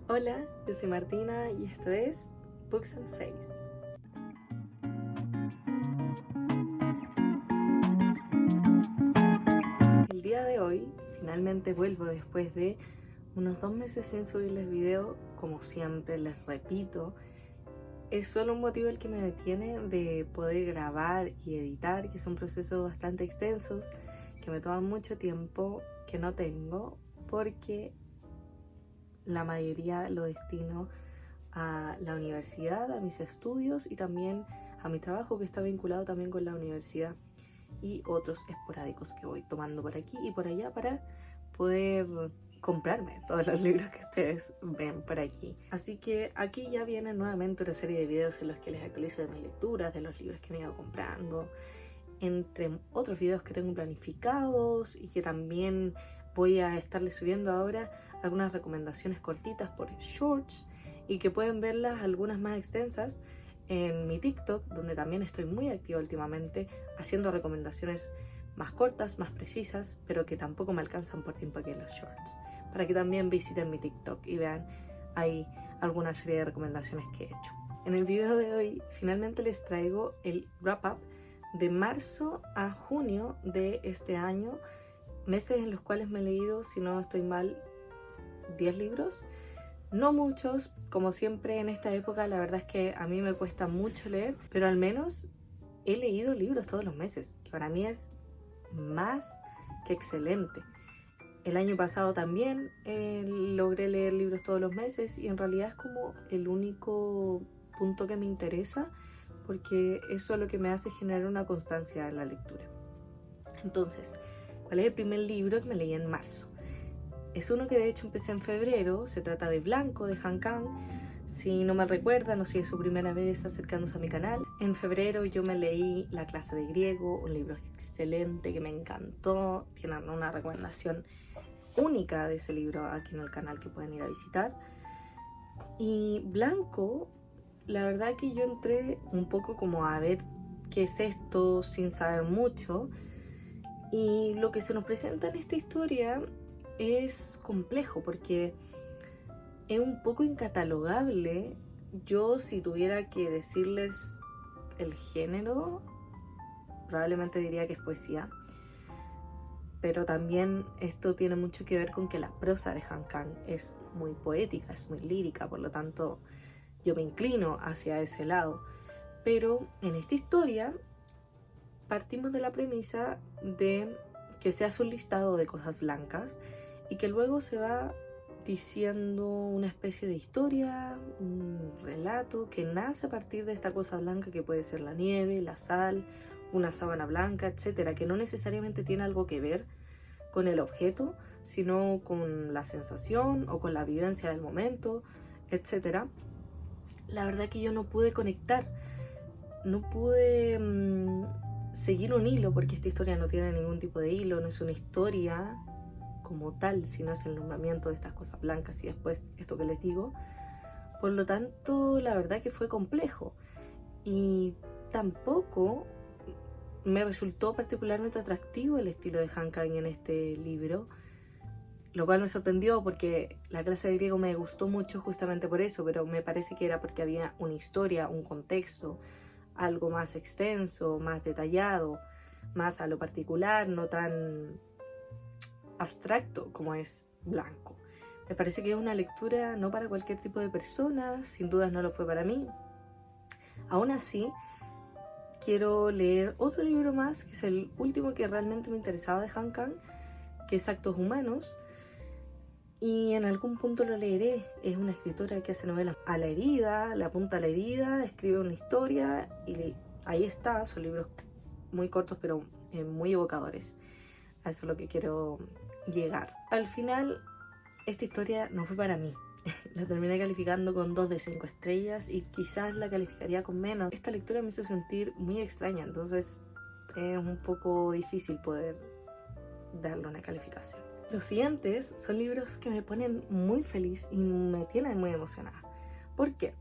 Hola, yo soy Martina y esto es Books and Face. El día de hoy finalmente vuelvo después de unos 2 meses sin subirles video. Como siempre les repito, es solo un motivo el que me detiene de poder grabar y editar, que son procesos bastante extensos, que me toman mucho tiempo, que no tengo, porque la mayoría lo destino a la universidad, a mis estudios y también a mi trabajo, que está vinculado también con la universidad, y otros esporádicos que voy tomando por aquí y por allá para poder comprarme todos los libros que ustedes ven por aquí. Así que aquí ya viene nuevamente una serie de videos en los que les actualizo de mis lecturas, de los libros que me he ido comprando, entre otros videos que tengo planificados y que también voy a estarles subiendo ahora algunas recomendaciones cortitas por shorts y que pueden verlas algunas más extensas en mi TikTok, donde también estoy muy activa últimamente haciendo recomendaciones más cortas, más precisas, pero que tampoco me alcanzan por tiempo aquí en los shorts, para que también visiten mi TikTok y vean ahí alguna serie de recomendaciones que he hecho. En el video de hoy finalmente les traigo el wrap-up de marzo a junio de este año, meses en los cuales me he leído, si no estoy mal, 10 libros. No muchos, como siempre en esta época, la verdad es que a mí me cuesta mucho leer, pero al menos he leído libros todos los meses, que para mí es más que excelente. El año pasado también logré leer libros todos los meses y en realidad es como el único punto que me interesa, porque eso es lo que me hace generar una constancia en la lectura. Entonces, ¿cuál es el primer libro que me leí en marzo? Es uno que de hecho empecé en febrero, se trata de Blanco, de Han Kang. Si no me recuerdan o si es su primera vez acercándose a mi canal, en febrero yo me leí La clase de griego, un libro excelente que me encantó. Tienen una recomendación única de ese libro aquí en el canal que pueden ir a visitar. Y Blanco, la verdad que yo entré un poco como a ver qué es esto sin saber mucho, y lo que se nos presenta en esta historia es complejo porque es un poco incatalogable. Yo, si tuviera que decirles el género, probablemente diría que es poesía, pero también esto tiene mucho que ver con que la prosa de Han Kang es muy poética, es muy lírica, por lo tanto yo me inclino hacia ese lado. Pero en esta historia partimos de la premisa de que se hace un listado de cosas blancas y que luego se va diciendo una especie de historia, un relato que nace a partir de esta cosa blanca, que puede ser la nieve, la sal, una sábana blanca, etcétera, que no necesariamente tiene algo que ver con el objeto, sino con la sensación o con la vivencia del momento, etcétera. La verdad que yo no pude conectar, no pude seguir un hilo, porque esta historia no tiene ningún tipo de hilo, no es una historia como tal, sino es el nombramiento de estas cosas blancas y después esto que les digo. Por lo tanto, la verdad que fue complejo y tampoco me resultó particularmente atractivo el estilo de Han Kang en este libro, lo cual me sorprendió porque La clase de griego me gustó mucho justamente por eso, pero me parece que era porque había una historia, un contexto, algo más extenso, más detallado, más a lo particular, no tan abstracto como es Blanco. Me parece que es una lectura no para cualquier tipo de persona, sin dudas no lo fue para mí. Aún así, quiero leer otro libro más, que es el último que realmente me interesaba de Han Kang, que es Actos Humanos, y en algún punto lo leeré. Es una escritora que hace novelas a la herida, le apunta a la herida, escribe una historia y ahí está. Son libros muy cortos pero muy evocadores. A eso es lo que quiero llegar. Al final, esta historia no fue para mí. La terminé calificando con 2 de 5 estrellas y quizás la calificaría con menos. Esta lectura me hizo sentir muy extraña, entonces es un poco difícil poder darle una calificación. Los siguientes son libros que me ponen muy feliz y me tienen muy emocionada. ¿Por qué?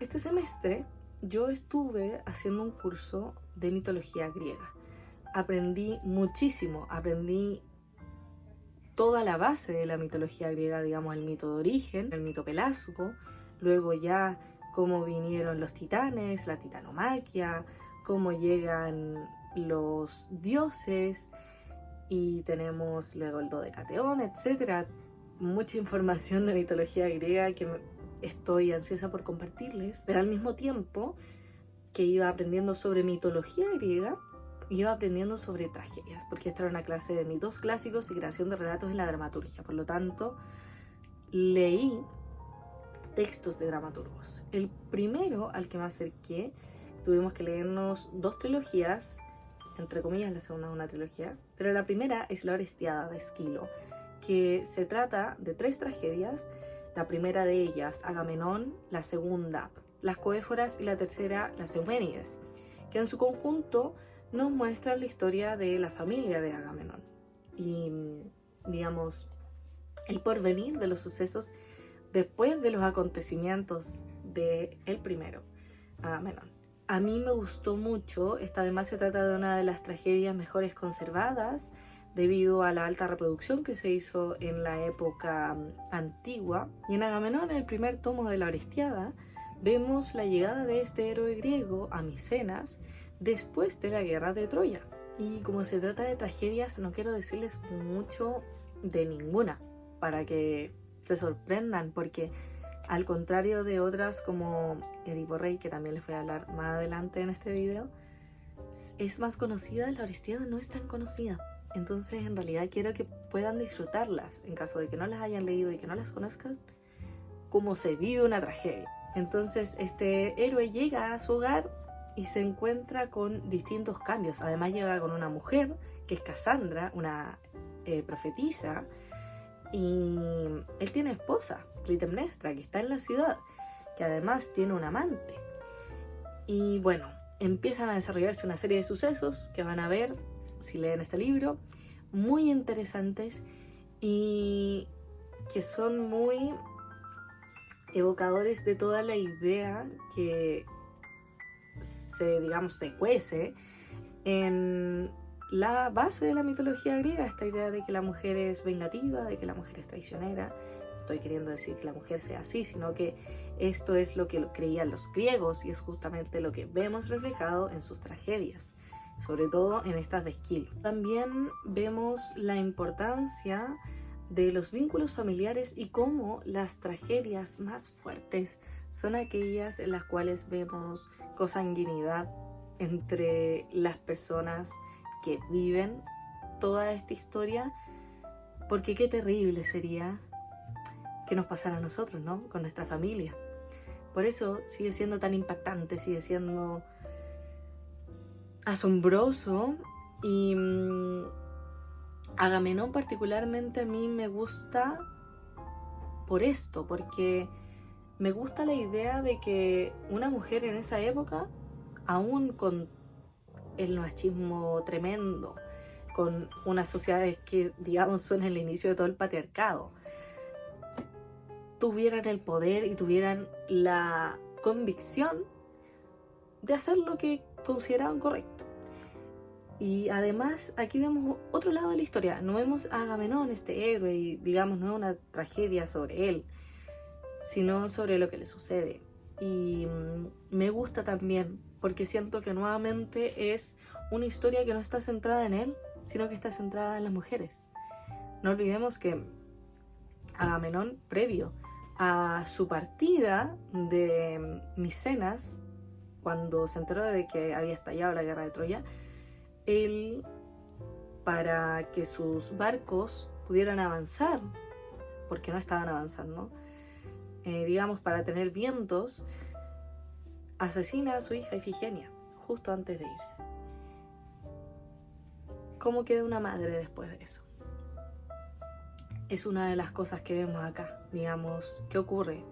Este semestre yo estuve haciendo un curso de mitología griega. Aprendí muchísimo, aprendí toda la base de la mitología griega, digamos el mito de origen, el mito pelasgo, luego ya cómo vinieron los titanes, la titanomaquia, cómo llegan los dioses y tenemos luego el dodecateón, etc. Mucha información de mitología griega que estoy ansiosa por compartirles, pero al mismo tiempo que iba aprendiendo sobre mitología griega, iba aprendiendo sobre tragedias, porque esta era una clase de mitos clásicos y creación de relatos en la dramaturgia. Por lo tanto, leí textos de dramaturgos. El primero al que me acerqué, tuvimos que leernos 2 trilogías, entre comillas la segunda es una trilogía, pero la primera es La Orestiada de Esquilo, que se trata de 3 tragedias, la primera de ellas Agamenón, la segunda Las Coéforas y la tercera Las Euménides, que en su conjunto nos muestran la historia de la familia de Agamenón y, digamos, el porvenir de los sucesos después de los acontecimientos del primero, Agamenón. A mí me gustó mucho, esta además se trata de una de las tragedias mejores conservadas debido a la alta reproducción que se hizo en la época antigua. Y en Agamenón, en el primer tomo de La Orestiada, vemos la llegada de este héroe griego a Micenas después de la guerra de Troya. Y como se trata de tragedias, no quiero decirles mucho de ninguna para que se sorprendan, porque al contrario de otras como Edipo Rey, que también les voy a hablar más adelante en este video, es más conocida, La Orestiada no es tan conocida. Entonces en realidad quiero que puedan disfrutarlas en caso de que no las hayan leído y que no las conozcan, como se vive una tragedia. Entonces este héroe llega a su hogar y se encuentra con distintos cambios. Además llega con una mujer que es Casandra, una profetisa, y él tiene esposa, Clitemnestra, que está en la ciudad, que además tiene un amante. Y bueno, empiezan a desarrollarse una serie de sucesos que van a ver si leen este libro, muy interesantes y que son muy evocadores de toda la idea que se cuece en la base de la mitología griega, esta idea de que la mujer es vengativa, de que la mujer es traicionera. No estoy queriendo decir que la mujer sea así, sino que esto es lo que creían los griegos y es justamente lo que vemos reflejado en sus tragedias, sobre todo en estas de Esquilo. También vemos la importancia de los vínculos familiares y cómo las tragedias más fuertes son aquellas en las cuales vemos consanguinidad entre las personas que viven toda esta historia, porque qué terrible sería que nos pasara a nosotros, ¿no? Con nuestra familia. Por eso sigue siendo tan impactante, sigue siendo asombroso y Agamenón particularmente a mí me gusta por esto, porque me gusta la idea de que una mujer en esa época, aún con el machismo tremendo, con unas sociedades que digamos son el inicio de todo el patriarcado, tuvieran el poder y tuvieran la convicción de hacer lo que consideraban correcto. Y además aquí vemos otro lado de la historia, no vemos a Agamenón, este héroe, y digamos no es una tragedia sobre él, sino sobre lo que le sucede. Y me gusta también porque siento que nuevamente es una historia que no está centrada en él, sino que está centrada en las mujeres. No olvidemos que Agamenón, previo a su partida de Micenas, cuando se enteró de que había estallado la guerra de Troya, él, para que sus barcos pudieran avanzar, porque no estaban avanzando, digamos para tener vientos, asesina a su hija Ifigenia justo antes de irse. ¿Cómo queda una madre después de eso? Es una de las cosas que vemos acá, digamos, ¿qué ocurre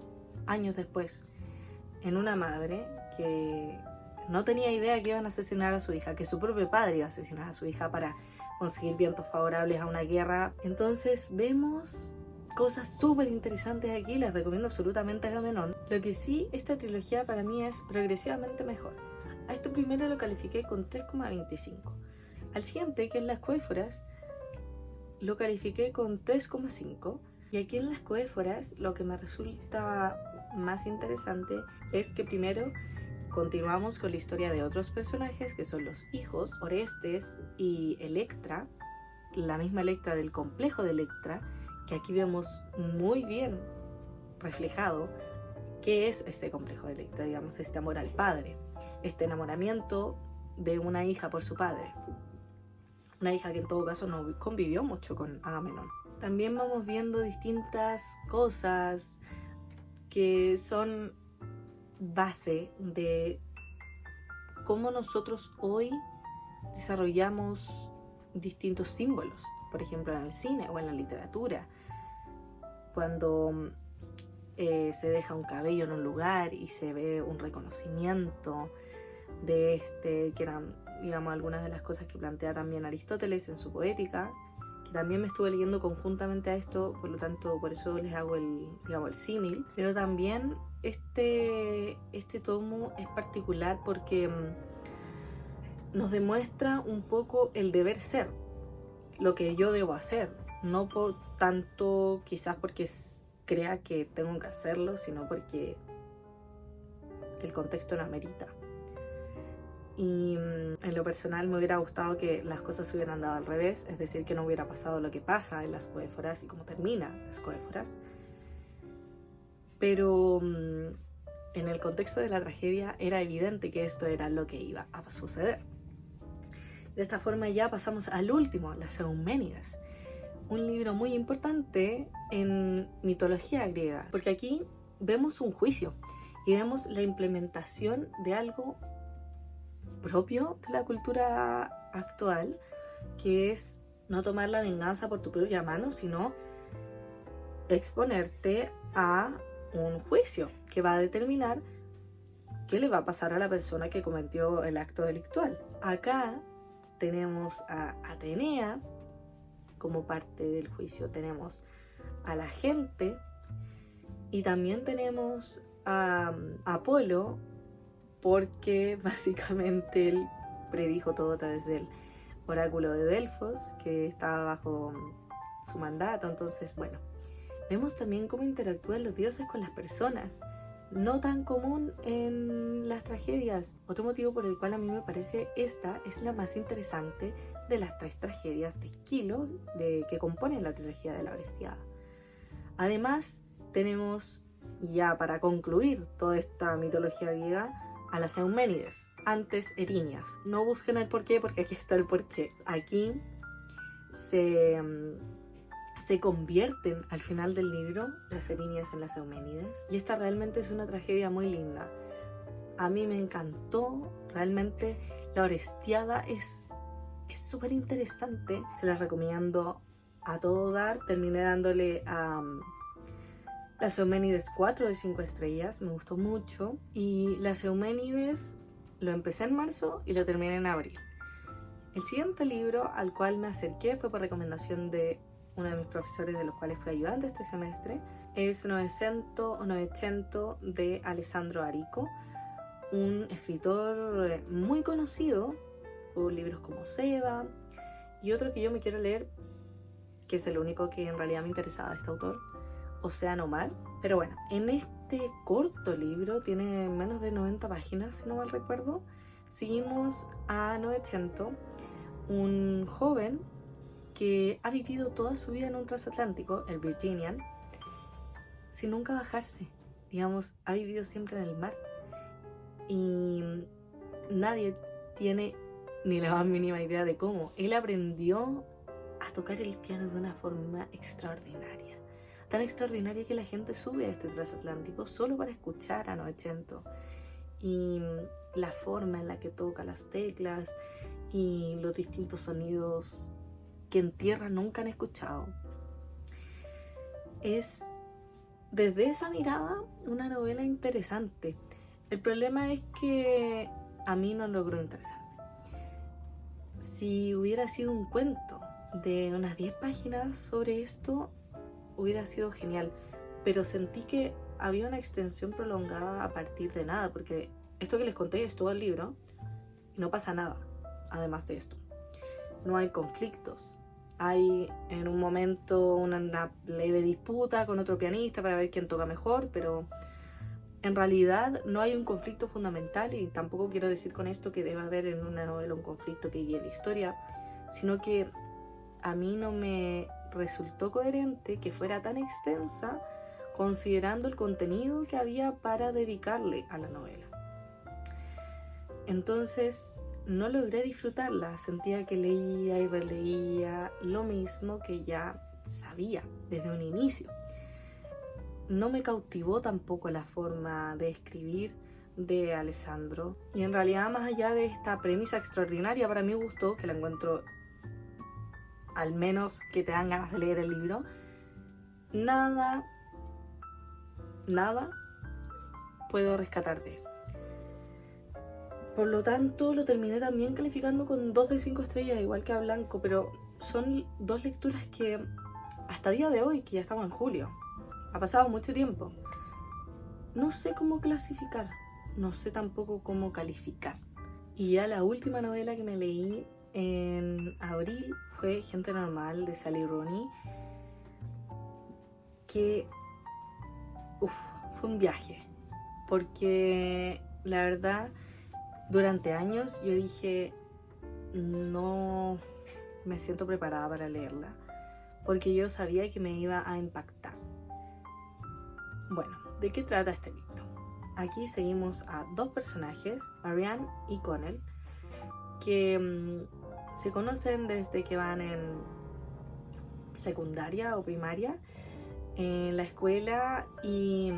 años después en una madre que no tenía idea que iban a asesinar a su hija, que su propio padre iba a asesinar a su hija para conseguir vientos favorables a una guerra? Entonces vemos cosas súper interesantes aquí, les recomiendo absolutamente Agamenón. Lo que sí, esta trilogía para mí es progresivamente mejor. A este primero lo califiqué con 3,25. Al siguiente, que es Las Coéforas, lo califiqué con 3,5. Y aquí en las coéforas lo que me resulta más interesante es que primero continuamos con la historia de otros personajes que son los hijos, Orestes y Electra, la misma Electra del complejo de Electra, que aquí vemos muy bien reflejado qué es este complejo de Electra, digamos, este amor al padre, este enamoramiento de una hija por su padre, una hija que en todo caso no convivió mucho con Agamenón. También vamos viendo distintas cosas que son base de cómo nosotros hoy desarrollamos distintos símbolos, por ejemplo en el cine o en la literatura, cuando se deja un cabello en un lugar y se ve un reconocimiento de que eran, digamos, algunas de las cosas que plantea también Aristóteles en su Poética, que también me estuve leyendo conjuntamente a esto, por lo tanto por eso les hago el símil. Pero también este tomo es particular porque nos demuestra un poco el deber ser, lo que yo debo hacer, no por tanto quizás porque crea que tengo que hacerlo, sino porque el contexto lo amerita. Y en lo personal me hubiera gustado que las cosas se hubieran dado al revés, es decir, que no hubiera pasado lo que pasa en las coéforas y cómo terminan las coéforas. Pero en el contexto de la tragedia era evidente que esto era lo que iba a suceder. De esta forma ya pasamos al último, las Euménides, un libro muy importante en mitología griega, porque aquí vemos un juicio y vemos la implementación de algo propio de la cultura actual, que es no tomar la venganza por tu propia mano, sino exponerte a un juicio que va a determinar qué le va a pasar a la persona que cometió el acto delictual. Acá tenemos a Atenea como parte del juicio, tenemos a la gente y también tenemos a Apolo, porque básicamente él predijo todo a través del oráculo de Delfos, que estaba bajo su mandato. Entonces, bueno, vemos también cómo interactúan los dioses con las personas, no tan común en las tragedias. Otro motivo por el cual a mí me parece esta es la más interesante de las 3 tragedias de Esquilo que componen la trilogía de la Orestiada. Además, tenemos, ya para concluir toda esta mitología griega, a las Euménides, antes Erinias. No busquen el porqué, porque aquí está el porqué. Aquí se convierten al final del libro las Erinias en las Euménides, y esta realmente es una tragedia muy linda. A mí me encantó, realmente la Orestiada es súper interesante, se las recomiendo a todo dar. Terminé dándole a las Euménides 4 de 5 estrellas, me gustó mucho, y las Euménides lo empecé en marzo y lo terminé en abril. El siguiente libro al cual me acerqué fue por recomendación de uno de mis profesores, de los cuales fui ayudante este semestre, es Novecento de Alessandro Arico, un escritor muy conocido por libros como Seda, y otro que yo me quiero leer, que es el único que en realidad me interesaba de este autor, Océano Mar. Pero bueno, en este corto libro, tiene menos de 90 páginas si no mal recuerdo, seguimos a Novecento, un joven que ha vivido toda su vida en un transatlántico, el Virginian, sin nunca bajarse. Digamos, ha vivido siempre en el mar y nadie tiene ni la más mínima idea de cómo. Él aprendió a tocar el piano de una forma extraordinaria, tan extraordinaria que la gente sube a este transatlántico solo para escuchar a Novecento, y la forma en la que toca las teclas y los distintos sonidos que en tierra nunca han escuchado. Es desde esa mirada una novela interesante. El problema es que a mí no logró interesarme. Si hubiera sido un cuento de unas 10 páginas sobre esto, hubiera sido genial, pero sentí que había una extensión prolongada a partir de nada, porque esto que les conté es todo el libro y no pasa nada. Además de esto, no hay conflictos, Hay en un momento una leve disputa con otro pianista para ver quién toca mejor, pero en realidad no hay un conflicto fundamental, y tampoco quiero decir con esto que debe haber en una novela un conflicto que guíe la historia, sino que a mí no me resultó coherente que fuera tan extensa considerando el contenido que había para dedicarle a la novela. Entonces no logré disfrutarla, sentía que leía y releía lo mismo que ya sabía desde un inicio. No me cautivó tampoco la forma de escribir de Alessandro, y en realidad, más allá de esta premisa extraordinaria para mi gusto, que la encuentro al menos que te dan ganas de leer el libro, nada puedo rescatar de él. Por lo tanto, lo terminé también calificando con 2 de 5 estrellas, igual que a Blanco, pero son 2 lecturas que hasta día de hoy, que ya estamos en julio, ha pasado mucho tiempo, no sé cómo clasificar, no sé tampoco cómo calificar. Y ya la última novela que me leí en abril fue Gente Normal, de Sally Rooney, que fue un viaje, porque la verdad durante años yo dije, no me siento preparada para leerla, porque yo sabía que me iba a impactar. Bueno, ¿de qué trata este libro? Aquí seguimos a 2 personajes, Marianne y Connell, que se conocen desde que van en secundaria o primaria en la escuela, y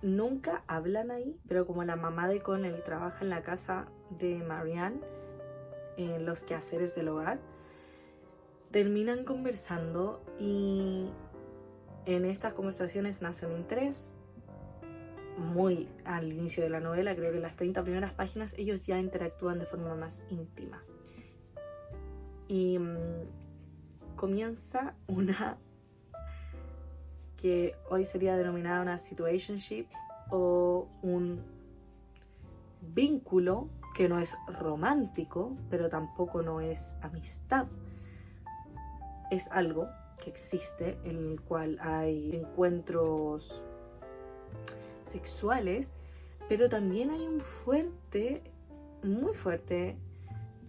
nunca hablan ahí, pero como la mamá de Connell trabaja en la casa de Marianne, en los quehaceres del hogar, terminan conversando, y en estas conversaciones nace un interés. Muy al inicio de la novela, creo que en las 30 primeras páginas, ellos ya interactúan de forma más íntima. Y comienza una que hoy sería denominada una situationship, o un vínculo que no es romántico, pero tampoco no es amistad. Es algo que existe, en el cual hay encuentros sexuales, pero también hay un muy fuerte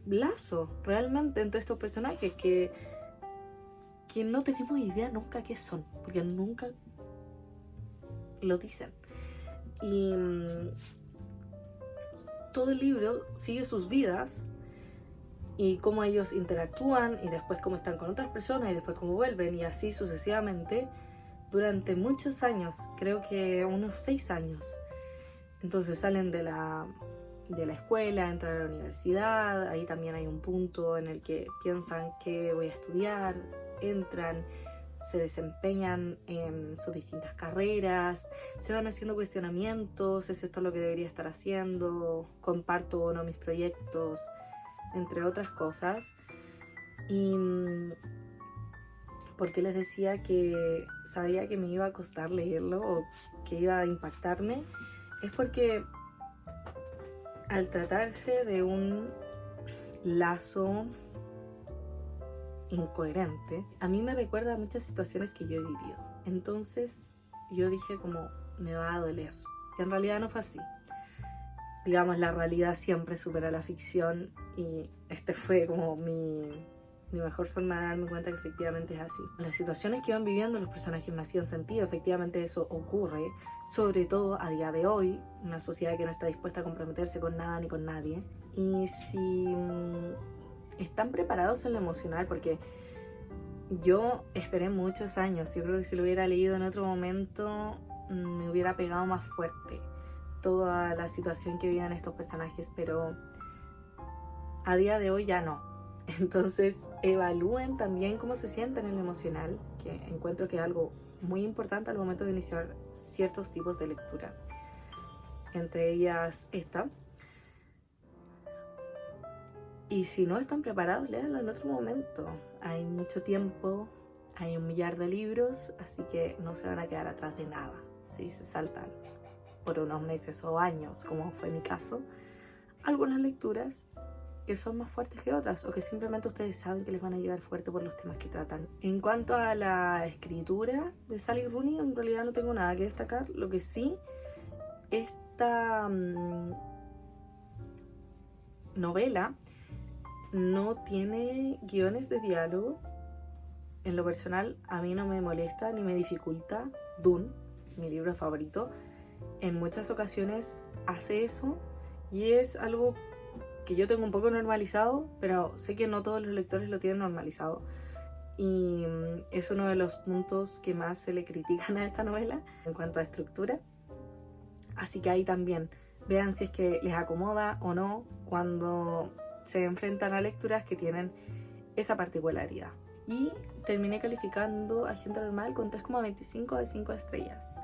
lazo realmente entre estos personajes que no tenemos idea nunca qué son, porque nunca lo dicen. Y todo el libro sigue sus vidas y cómo ellos interactúan, y después cómo están con otras personas, y después cómo vuelven, y así sucesivamente durante muchos años, creo que unos 6 años. Entonces salen de la escuela, entran a la universidad, ahí también hay un punto en el que piensan que voy a estudiar, entran, se desempeñan en sus distintas carreras, se van haciendo cuestionamientos, ¿es esto lo que debería estar haciendo? ¿Comparto o no mis proyectos? Entre otras cosas. Y ¿por qué les decía que sabía que me iba a costar leerlo o que iba a impactarme? Es porque al tratarse de un lazo incoherente, a mí me recuerda a muchas situaciones que yo he vivido. Entonces yo dije como, me va a doler. Y en realidad no fue así. Digamos, la realidad siempre supera la ficción, y este fue como mi mejor forma de darme cuenta que efectivamente es así. Las situaciones que iban viviendo los personajes me hacían sentido, efectivamente eso ocurre, sobre todo a día de hoy, una sociedad que no está dispuesta a comprometerse con nada ni con nadie. Y si están preparados en lo emocional, porque yo esperé muchos años, yo creo que si lo hubiera leído en otro momento me hubiera pegado más fuerte toda la situación que viven estos personajes, pero a día de hoy ya no. Entonces evalúen también cómo se sienten en lo emocional, que encuentro que es algo muy importante al momento de iniciar ciertos tipos de lectura, entre ellas esta. Y si no están preparados, léanla en otro momento. Hay mucho tiempo, hay un millar de libros, así que no se van a quedar atrás de nada si se saltan por unos meses o años, como fue mi caso, algunas lecturas. que son más fuertes que otras o que simplemente ustedes saben que les van a llegar fuerte por los temas que tratan. En cuanto a la escritura de Sally Rooney, en realidad no tengo nada que destacar. Lo que sí, esta novela no tiene guiones de diálogo. En lo personal, a mí no me molesta ni me dificulta. Dune, mi libro favorito, en muchas ocasiones hace eso y es algo que yo tengo un poco normalizado, pero sé que no todos los lectores lo tienen normalizado. Y es uno de los puntos que más se le critican a esta novela en cuanto a estructura. Así que ahí también vean si es que les acomoda o no cuando se enfrentan a lecturas que tienen esa particularidad. Y terminé calificando Agente Normal con 3,25 de 5 estrellas.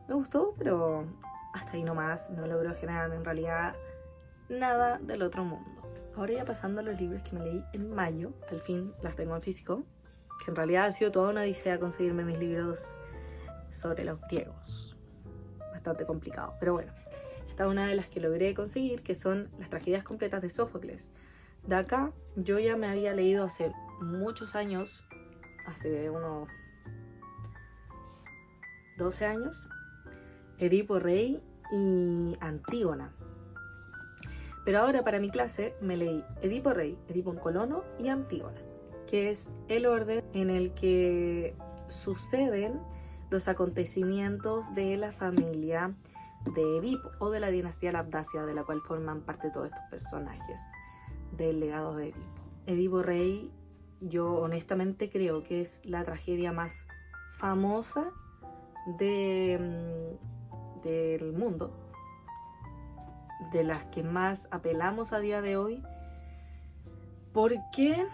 Me gustó, pero hasta ahí nomás. No logró generar en realidad nada del otro mundo. Ahora ya pasando a los libros que me leí en mayo, al fin las tengo en físico, que en realidad ha sido toda una odisea conseguirme mis libros sobre los griegos. Bastante complicado, pero bueno. Esta es una de las que logré conseguir, que son las tragedias completas de Sófocles. De acá, yo ya me había leído hace muchos años, hace unos 12 años, Edipo Rey y Antígona. Pero ahora para mi clase me leí Edipo Rey, Edipo en Colono y Antígona, que es el orden en el que suceden los acontecimientos de la familia de Edipo o de la dinastía Labdacia, de la cual forman parte todos estos personajes del legado de Edipo. Edipo Rey, yo honestamente creo que es la tragedia más famosa del mundo, de las que más apelamos a día de hoy, porque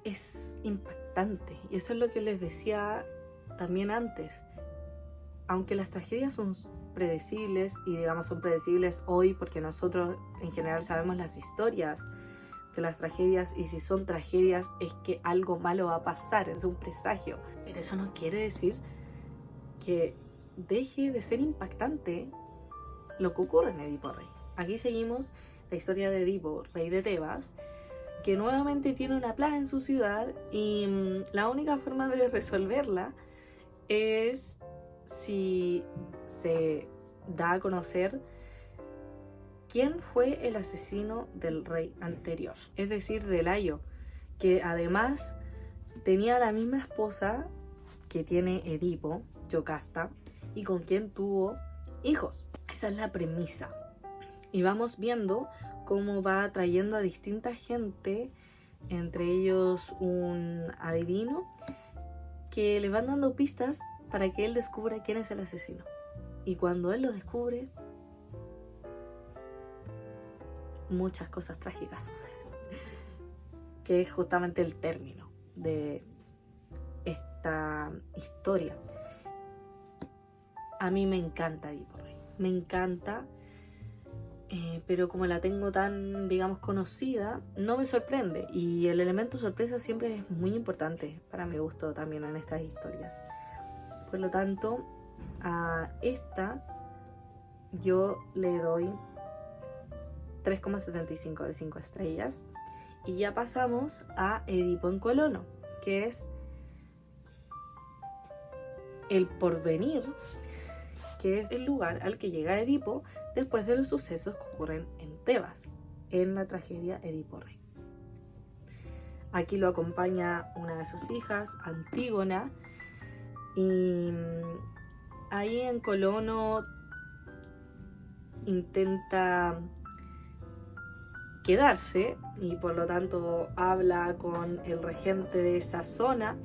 es impactante. Y eso es lo que les decía también antes. Aunque las tragedias son predecibles, y digamos son predecibles hoy porque nosotros en general sabemos las historias de las tragedias, y si son tragedias es que algo malo va a pasar, es un presagio. Pero eso no quiere decir que deje de ser impactante lo que ocurre en Edipo Rey. Aquí seguimos la historia de Edipo, rey de Tebas, que nuevamente tiene una plaga en su ciudad y la única forma de resolverla es si se da a conocer quién fue el asesino del rey anterior, es decir, de Layo, que además tenía la misma esposa que tiene Edipo, Yocasta, y con quien tuvo hijos. Esa es la premisa. Y vamos viendo cómo va trayendo a distinta gente, entre ellos un adivino, que le van dando pistas para que él descubra quién es el asesino. Y cuando él lo descubre, muchas cosas trágicas suceden. Que es justamente el término de esta historia. A mí me encanta Edipo Rey. Me encanta, pero como la tengo tan, digamos, conocida, no me sorprende. Y el elemento sorpresa siempre es muy importante para mi gusto también en estas historias. Por lo tanto, a esta yo le doy 3,75 de 5 estrellas. Y ya pasamos a Edipo en Colono, que es el porvenir, que es el lugar al que llega Edipo después de los sucesos que ocurren en Tebas, en la tragedia Edipo Rey. Aquí lo acompaña una de sus hijas, Antígona, y ahí en Colono intenta quedarse y por lo tanto habla con el regente de esa zona,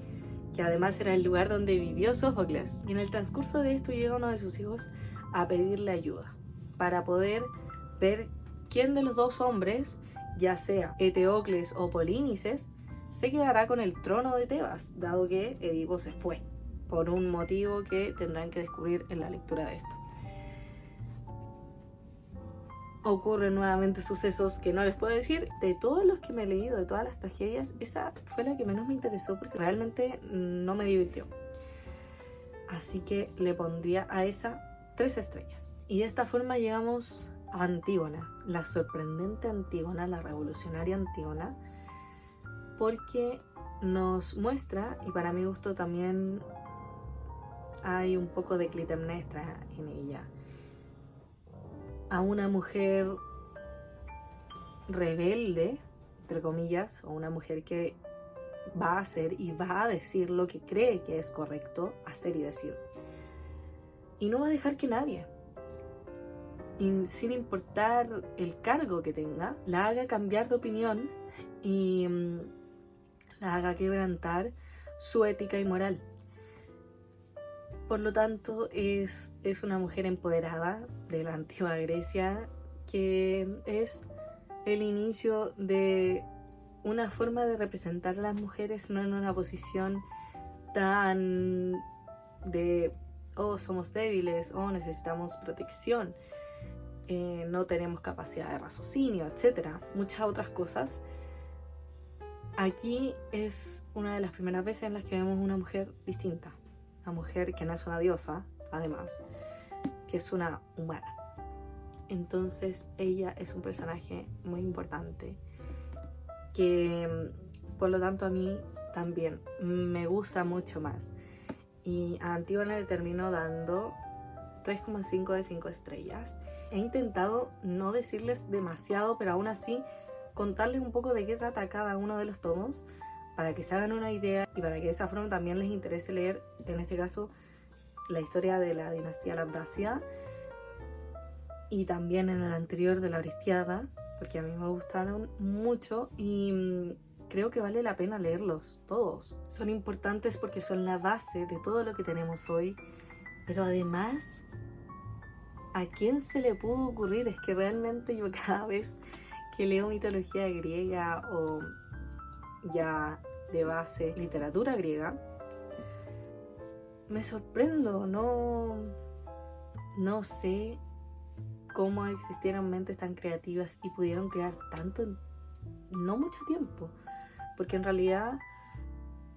que además era el lugar donde vivió Sófocles. Y en el transcurso de esto llega uno de sus hijos a pedirle ayuda para poder ver quién de los dos hombres, ya sea Eteocles o Polínices, se quedará con el trono de Tebas, dado que Edipo se fue, por un motivo que tendrán que descubrir en la lectura de esto. Ocurren nuevamente sucesos que no les puedo decir. De todos los que me he leído, de todas las tragedias, esa fue la que menos me interesó porque realmente no me divirtió. Así que le pondría a esa 3 estrellas. Y de esta forma llegamos Antígona, la sorprendente Antígona, la revolucionaria Antígona, porque nos muestra, y para mi gusto también hay un poco de Clitemnestra en ella, a una mujer rebelde, entre comillas, o una mujer que va a hacer y va a decir lo que cree que es correcto hacer y decir. Y no va a dejar que nadie, sin importar el cargo que tenga, la haga cambiar de opinión y la haga quebrantar su ética y moral. Por lo tanto, es una mujer empoderada de la antigua Grecia, que es el inicio de una forma de representar a las mujeres no en una posición tan de somos débiles, necesitamos protección, no tenemos capacidad de raciocinio, etcétera, muchas otras cosas. Aquí es una de las primeras veces en las que vemos una mujer distinta, una mujer que no es una diosa, además, que es una humana. Entonces ella es un personaje muy importante que por lo tanto a mí también me gusta mucho más, y a Antígona le termino dando 3,5 de 5 estrellas. He intentado no decirles demasiado, pero aún así contarles un poco de qué trata cada uno de los tomos para que se hagan una idea y para que de esa forma también les interese leer, en este caso, la historia de la dinastía Labdácida, y también en el anterior de la Orestiada, porque a mí me gustaron mucho y creo que vale la pena leerlos todos. Son importantes porque son la base de todo lo que tenemos hoy, pero además, ¿a quién se le pudo ocurrir? Es que realmente yo cada vez que leo mitología griega o ya de base literatura griega, me sorprendo, no sé cómo existieron mentes tan creativas y pudieron crear tanto en no mucho tiempo, porque en realidad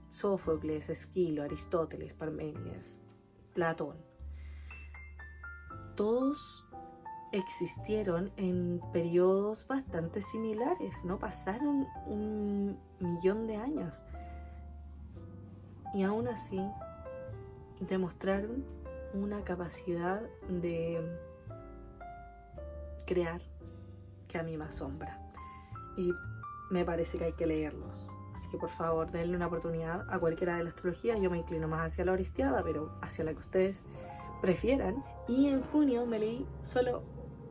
Sófocles, Esquilo, Aristóteles, Parménides, Platón, todos existieron en periodos bastante similares, no pasaron 1.000.000 de años, y aún así demostraron una capacidad de crear que a mí me asombra, y me parece que hay que leerlos. Así que por favor denle una oportunidad a cualquiera de las trilogías. Yo me inclino más hacia la Orestiada, pero hacia la que ustedes prefieran. Y en junio me leí solo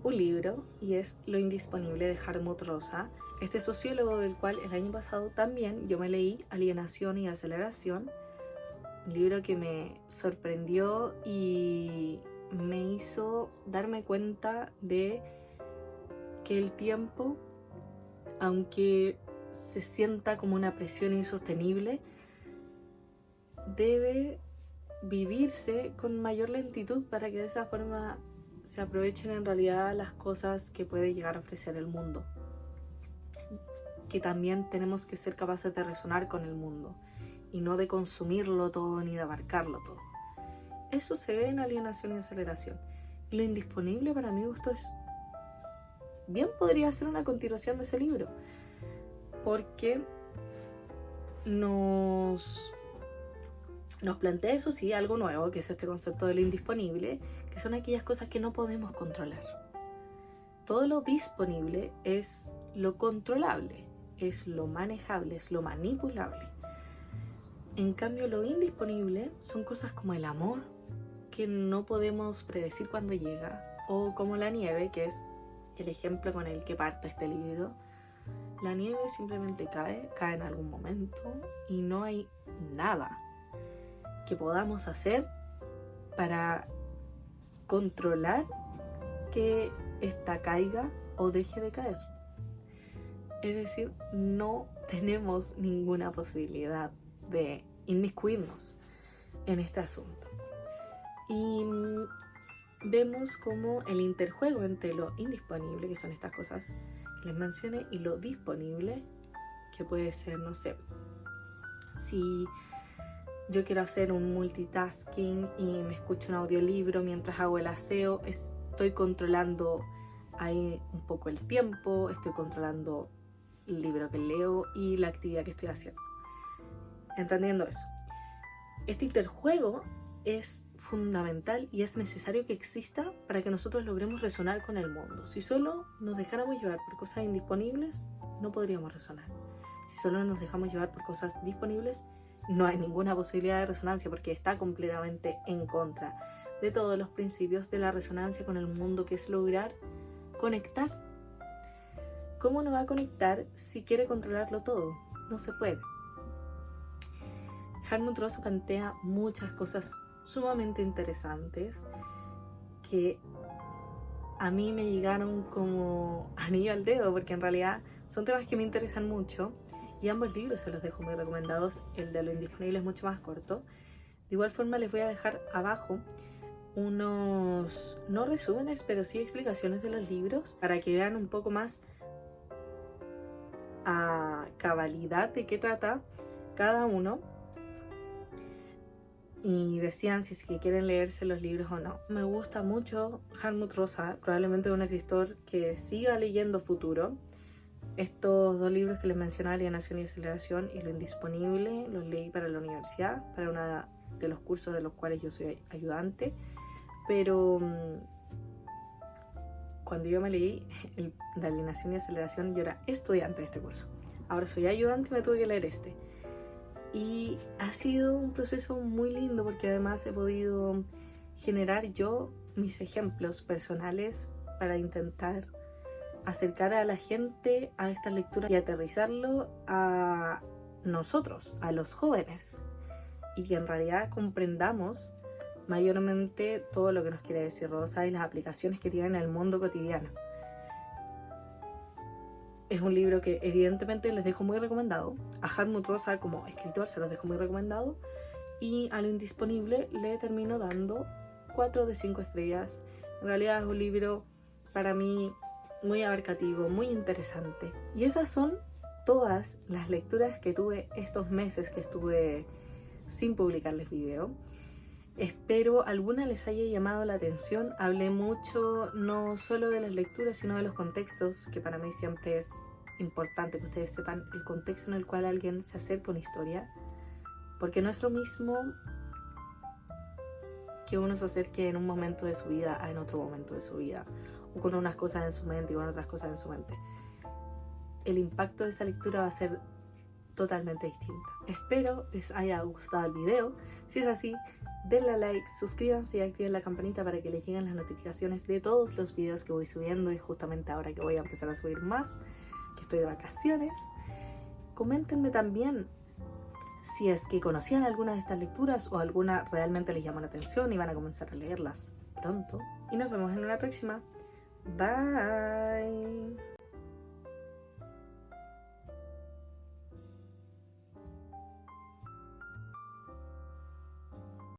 un libro, y es Lo indisponible de Hartmut Rosa, este sociólogo del cual el año pasado también yo me leí Alienación y Aceleración, un libro que me sorprendió y me hizo darme cuenta de que el tiempo, aunque se sienta como una presión insostenible, debe vivirse con mayor lentitud para que de esa forma se aprovechen en realidad las cosas que puede llegar a ofrecer el mundo. Que también tenemos que ser capaces de resonar con el mundo y no de consumirlo todo ni de abarcarlo todo. Eso se ve en Alienación y Aceleración. Lo indisponible, para mi gusto, bien podría ser una continuación de ese libro, porque nos plantea, eso sí, algo nuevo, que es este concepto de lo indisponible, que son aquellas cosas que no podemos controlar. Todo lo disponible es lo controlable, es lo manejable, es lo manipulable. En cambio, lo indisponible son cosas como el amor, que no podemos predecir cuándo llega, o como la nieve, que es el ejemplo con el que parte este libro. La nieve simplemente cae en algún momento, y no hay nada que podamos hacer para controlar que esta caiga o deje de caer. Es decir, no tenemos ninguna posibilidad de inmiscuirnos en este asunto. Y vemos como el interjuego entre lo indisponible, que son estas cosas que les mencioné, y lo disponible, que puede ser, no sé, si yo quiero hacer un multitasking y me escucho un audiolibro mientras hago el aseo, estoy controlando hay un poco el tiempo, estoy controlando el libro que leo y la actividad que estoy haciendo. Entendiendo eso, este interjuego es fundamental y es necesario que exista para que nosotros logremos resonar con el mundo. Si solo nos dejáramos llevar por cosas indisponibles, no podríamos resonar. Si solo nos dejamos llevar por cosas disponibles, no hay ninguna posibilidad de resonancia, porque está completamente en contra de todos los principios de la resonancia con el mundo, que es lograr conectar. ¿Cómo no va a conectar si quiere controlarlo todo? No se puede. Hartmut Rosa plantea muchas cosas sumamente interesantes que a mí me llegaron como anillo al dedo, porque en realidad son temas que me interesan mucho y ambos libros se los dejo muy recomendados. El de Lo Indisponible es mucho más corto. De igual forma les voy a dejar abajo unos, no resúmenes, pero sí explicaciones de los libros para que vean un poco más a cabalidad de qué trata cada uno y decían si es que quieren leerse los libros o no. Me gusta mucho Hartmut Rosa, probablemente un escritor que siga leyendo futuro. Estos dos libros que les mencioné, Alienación y Aceleración y Lo Indisponible, los leí para la universidad, para uno de los cursos de los cuales yo soy ayudante, pero cuando yo me leí de Alienación y Aceleración, yo era estudiante de este curso. Ahora soy ayudante y me tuve que leer este. Y ha sido un proceso muy lindo, porque además he podido generar yo mis ejemplos personales para intentar acercar a la gente a esta lectura y aterrizarlo a nosotros, a los jóvenes, y que en realidad comprendamos mayormente todo lo que nos quiere decir Rosa y las aplicaciones que tiene en el mundo cotidiano. Es un libro que evidentemente les dejo muy recomendado. A Hartmut Rosa como escritor se los dejo muy recomendado. Y a Lo Indisponible le termino dando 4 de 5 estrellas. En realidad es un libro para mí muy abarcativo, muy interesante. Y esas son todas las lecturas que tuve estos meses que estuve sin publicarles video. Espero alguna les haya llamado la atención. Hablé mucho no solo de las lecturas, sino de los contextos, que para mí siempre es importante que ustedes sepan el contexto en el cual alguien se acerca a una historia, porque no es lo mismo que uno se acerque en un momento de su vida a en otro momento de su vida, o con unas cosas en su mente y con otras cosas en su mente. El impacto de esa lectura va a ser totalmente distinta. Espero les haya gustado el video. Si es así, denle a like, suscríbanse y activen la campanita para que les lleguen las notificaciones de todos los videos que voy subiendo, y justamente ahora que voy a empezar a subir más, que estoy de vacaciones. Coméntenme también si es que conocían alguna de estas lecturas o alguna realmente les llamó la atención y van a comenzar a leerlas pronto. Y nos vemos en una próxima. Bye.